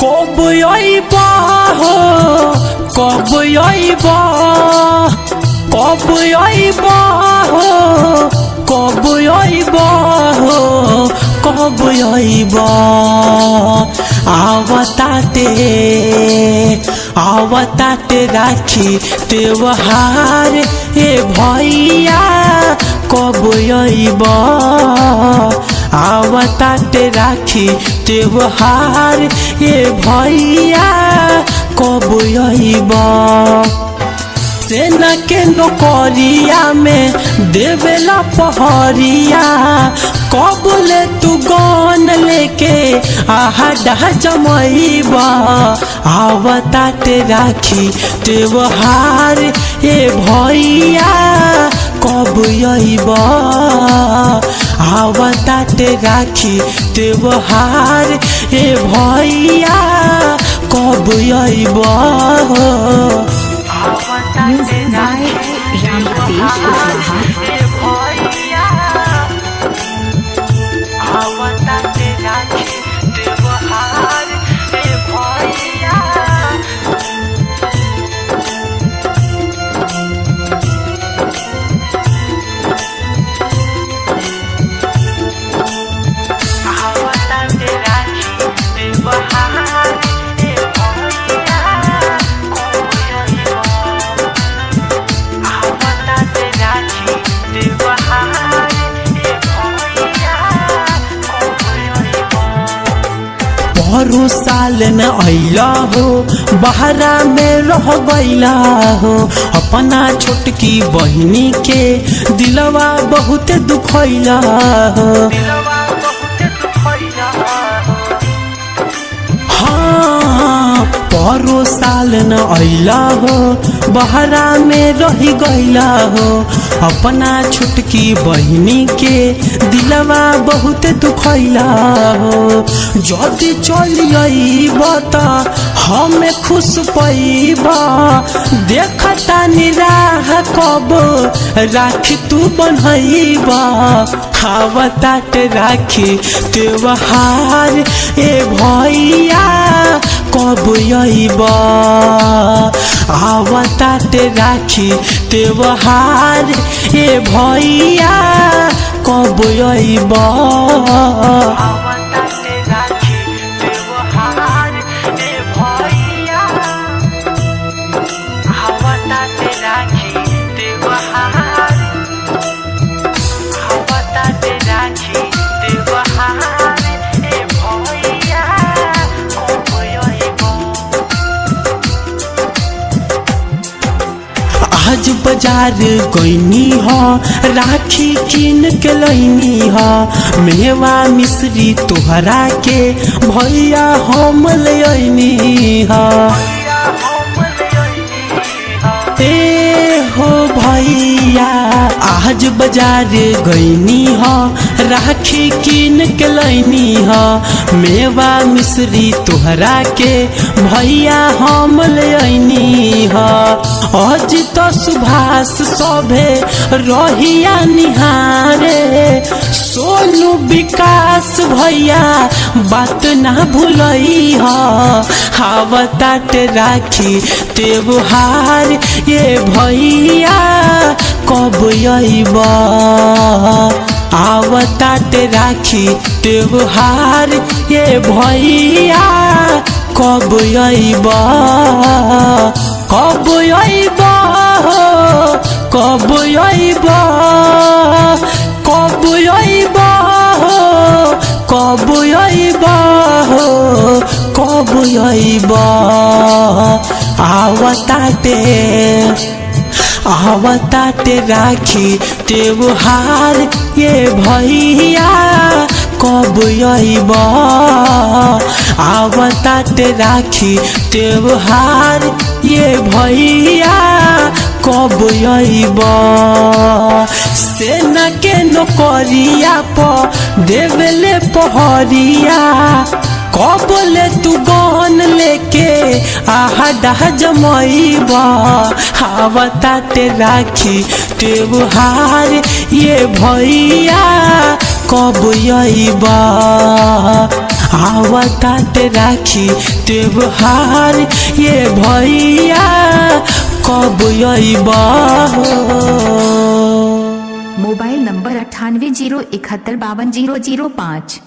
कब आइबा हो कब आइबा कब आइबा हो कब आइबा हो कब आइबा आवताते राखी त्योहार ए भैया कब आइबा आवताते राखी त्योहार ए भैया कब आइबा सेना के नौकरिया में देवेला पहरिया कब ले तू गन लेके आहा जमैबा आवताते राखी त्योहार ए भैया कब आइबा आवताते राखी त्योहार ए भैया कब आइबा Music by Ramatish Kushwaha. हरो साल न अइला हो बहरा में रह गइला हो अपना छोटकी बहिनी के दिलवा बहुत दुखैला हो हाँ परो साल न अइला हो बहरा में रह गइला हो अपना छोटकी बहिनी के दिलवा बहुत दुखैला हो जदि चल आइबा त हमें खुश पैबा देखता निराह कब राखी तू बनैबा आवताते राखी त्योहार ए भैया कब आइबा आवताते राखी त्योहार ए भैया कब आइबा आज बाजार गईनी हो राखी किन के लैनी हो मेवा मिश्री तोहरा के भैया हम ले आइनी हो ए हो भैया आज बाजार गईनी हो राखी किन के लैनी हो मेवा मिश्री तोहरा के भैया हम ले आइनी हो आज तो सुभाष सभे रहिया निहारे सोनू विकास भैया बात ना भूलई हो आवताते राखी त्योहार ये भैया कब आइबा आवताते राखी त्योहार ये भैया कब आइबा कब आइबा हो कब आइबा कब आइबा हो कब आइबा हो कब आइबा आवताते राखी त्योहार ये भैया कब आइबा आवताते राखी त्योहार ये भैया कब आइबा सेना के नौकरिया पर देवेले पहरिया कब ले तू गन लेके आहा जमैबा आवताते राखी त्योहार ये भैया कब आइबा आवताते राखी त्योहार ये भैया कब अइबा हो। Mobile number 9801715005।